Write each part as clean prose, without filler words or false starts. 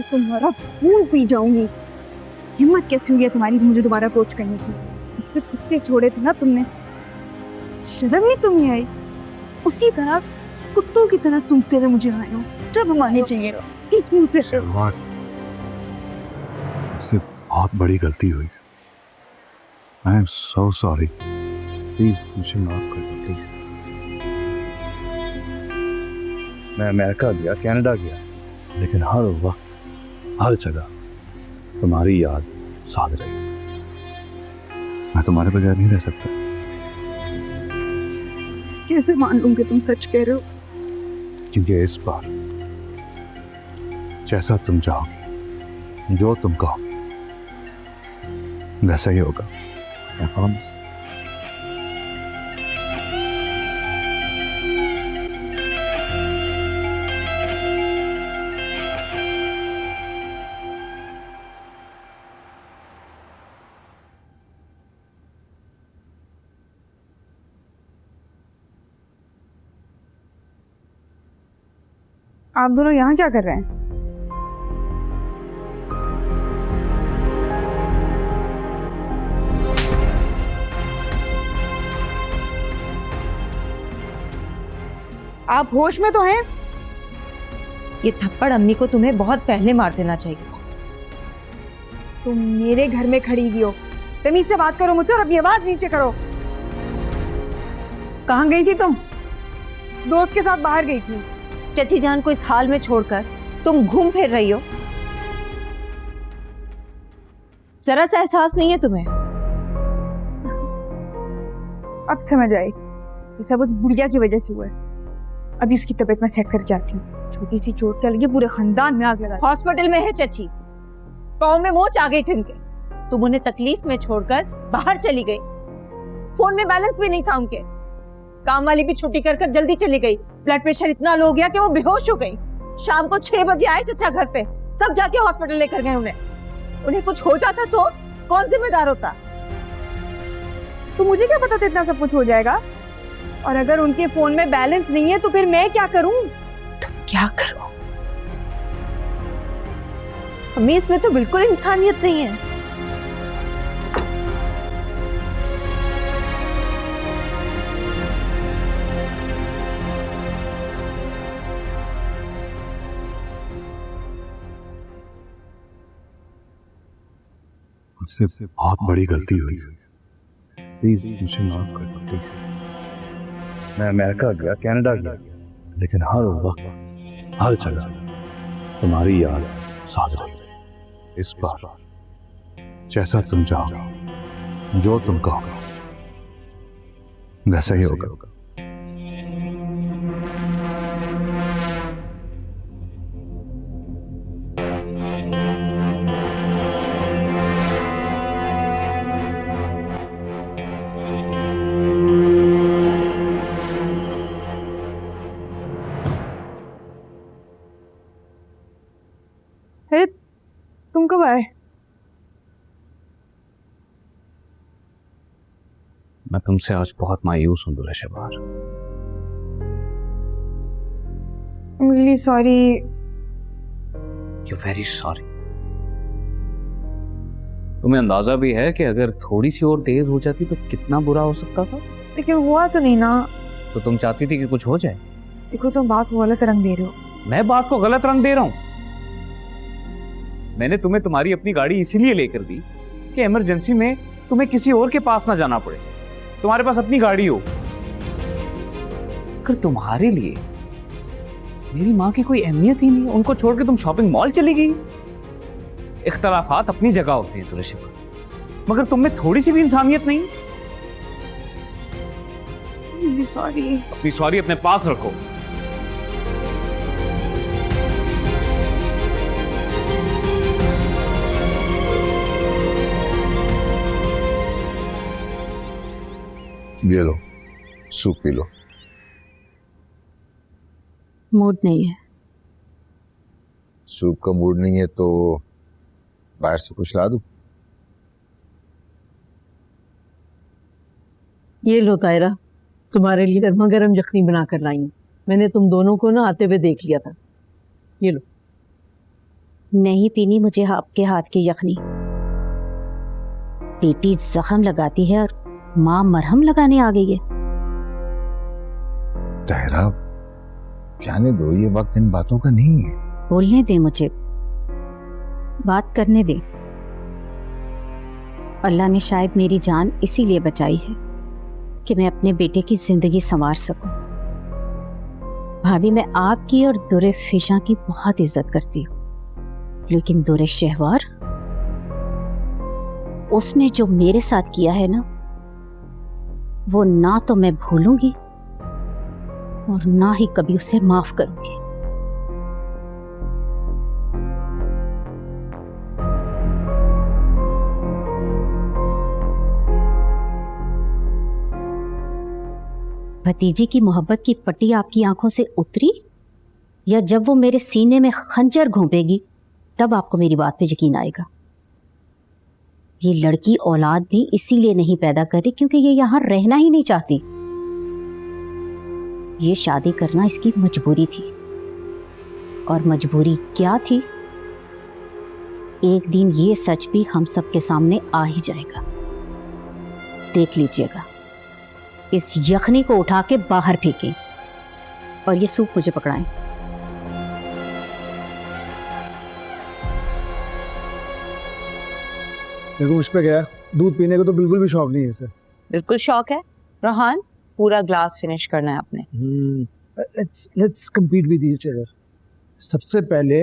मैं तुम्हारा खून पी जाऊंगी। हिम्मत कैसे हुई है तुम्हारी मुझे दोबारा अप्रोच करने की? मुझ पे कुत्ते छोड़े थे ना तुमने, शर्म नहीं तुम्हें आई? उसी तरह कुत्तों की तरह सूंघते हुए मुझे आए हो। जब हमारे चाहिए इस मुंह से। मुझसे बहुत बड़ी गलती हुई। I am so sorry. Please मुझे माफ कर दो प्लीज। मैं अमेरिका गया, कनाडा गया, लेकिन हर वक्त हर जगह तुम्हारी याद साथ रही। मैं तुम्हारे बगैर नहीं रह सकता। कैसे मान लूं कि तुम सच कह रहे हो? क्योंकि इस बार जैसा तुम चाहोगी, जो तुम कहोगी, वैसा ही होगा। I promise. आप दोनों यहाँ क्या कर रहे हैं? आप होश में तो हैं? ये थप्पड़ अम्मी को तुम्हें बहुत पहले मार देना चाहिए था। तुम मेरे घर में खड़ी हुई हो, तमीज से बात करो मुझसे और अपनी आवाज नीचे करो। कहाँ गई थी तुम? दोस्त के साथ बाहर गई थी। चची जान को इस हाल में छोड़कर तुम घूम फिर रही हो, जरा सा एहसास नहीं है तुम्हें? अब समझ आई, ये सब उस बुढ़िया की वजह से हुआ है। अभी उसकी तबीयत में सेट करके आती हूँ। छोटी सी चोट क्या लगी, पूरे खानदान में आग लगा। हॉस्पिटल में है चची, पाँव में मोच आ गई थी उनके। तुम उन्हें तकलीफ में छोड़कर बाहर चली गई। फोन में बैलेंस भी नहीं था उनके। काम वाली भी छुट्टी कर जल्दी चली गई। ब्लड प्रेशर इतना लो हो गया कि वो बेहोश हो गई। शाम को 6 बजे आए चचा घर पे, तब जाके हॉस्पिटल लेकर गए उन्हें। उन्हें कुछ हो जाता तो कौन जिम्मेदार होता? तो मुझे क्या पता था इतना सब कुछ हो जाएगा? और अगर उनके फोन में बैलेंस नहीं है तो फिर मैं क्या करूं? क्या करूं? अम्मी इसमें तो बिल्कुल इंसानियत नहीं है। मुझसे बहुत बड़ी गलती हुई। प्लीज मुझे माफ कर दो प्लीज। मैं अमेरिका गया, कनाडा गया, लेकिन हर वक्त हर जगह तुम्हारी याद साथ रही। इस बार जैसा तुम चाहोगे, जो तुम कहोगे, वैसा ही होगा। तुम कब आए? मैं तुमसे आज बहुत मायूस हूं दुर्गा शबार। Really sorry. You very sorry. तुम्हें अंदाजा भी है कि अगर थोड़ी सी और तेज हो जाती तो कितना बुरा हो सकता था? लेकिन हुआ तो नहीं ना। तो तुम चाहती थी कि कुछ हो जाए? देखो तुम बात को गलत रंग दे रहे हो। मैं बात को गलत रंग दे रहा हूं? मैंने तुम्हें तुम्हारी अपनी गाड़ी इसीलिए लेकर दी कि इमरजेंसी में तुम्हें किसी और के पास ना जाना पड़े, तुम्हारे पास अपनी गाड़ी हो। अगर तुम्हारे लिए मेरी माँ की कोई अहमियत ही नहीं है, उनको छोड़ के तुम शॉपिंग मॉल चली गई। इख्तलाफात अपनी जगह होते हैं तुलसी, मगर तुम में थोड़ी सी भी इंसानियत नहीं। सॉरी। अपनी सॉरी अपने पास रखो। ये लो, सूप पी लो। मूड नहीं है। सूप का मूड नहीं है तो बाहर से कुछ ला दूं? ये लो तायरा, तुम्हारे लिए गर्मा गर्म यखनी बना कर लाई हूं। मैंने तुम दोनों को ना आते हुए देख लिया था। ये लो। नहीं पीनी मुझे आपके हाथ की यखनी। बेटी जख्म लगाती है और माँ मरहम लगाने आ गई है। तहरा, जाने दो, ये वक्त इन बातों का नहीं है। बोलने दे मुझे, बात करने दे। अल्लाह ने शायद मेरी जान इसीलिए बचाई है कि मैं अपने बेटे की जिंदगी संवार सकूं। भाभी, मैं आपकी और दुरे फिशा की बहुत इज्जत करती हूँ, लेकिन दुरे शहवार, उसने जो मेरे साथ किया है ना, वो ना तो मैं भूलूंगी और ना ही कभी उसे माफ करूंगी। भतीजी की मोहब्बत की पट्टी आपकी आंखों से उतरी, या जब वो मेरे सीने में खंजर घोंपेगी तब आपको मेरी बात पे यकीन आएगा? ये लड़की औलाद भी इसीलिए नहीं पैदा कर रही क्योंकि ये यहां रहना ही नहीं चाहती। ये शादी करना इसकी मजबूरी थी, और मजबूरी क्या थी, एक दिन ये सच भी हम सबके सामने आ ही जाएगा। देख लीजिएगा। इस यखनी को उठा के बाहर फेंकें और ये सूप मुझे पकड़ाएं। देखो मुझ पे गया, दूध पीने को तो बिल्कुल भी शौक नहीं है इसे। बिल्कुल शौक है रोहान, पूरा ग्लास फिनिश करना है आपने। Let's compete with each other। सबसे पहले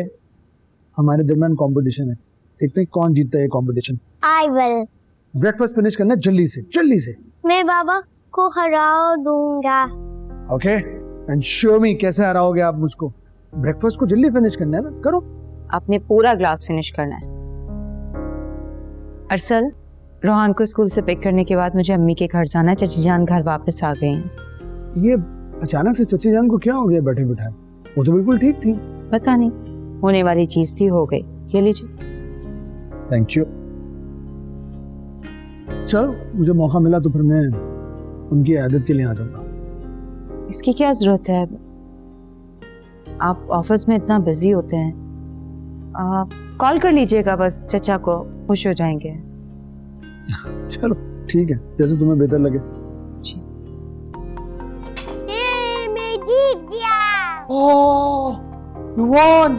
हमारे दरमियान कंपटीशन है, देखते हैं कौन जीतता है competition. I will। Breakfast finish करना है जल्दी से, जल्दी से। मैं बाबा को हरा दूंगा। ओके, एंड शो मी कैसे हराओगे आप मुझको। ब्रेकफास्ट को जल्दी फिनिश करना है ना, करो। आपने पूरा ग्लास फिनिश करना है। अरसल, रोहान को स्कूल से पिक करने के बाद मुझे अम्मी के घर जाना है। चची जान घर वापस आ गई हैं। ये अचानक से चची जान को क्या हो गया बैठे बिठाए? वो तो बिल्कुल ठीक थी। पता नहीं, होने वाली चीज थी, हो गई। ये लीजिए। Thank you. चलो, मुझे मौका मिला तो फिर मैं उनकी आदत के लिए आ जाऊंगा। इसकी क्या जरूरत है? आप ऑफिस में इतना बिजी होते हैं, आप कॉल कर लीजिएगा बस चचा को, खुश हो जाएंगे। चलो ठीक है, जैसे तुम्हें बेहतर लगे। ये मैं जीत गया। Oh, you won!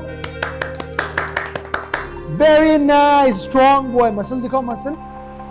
Very nice, strong boy. Muscle दिखाओ, मसल।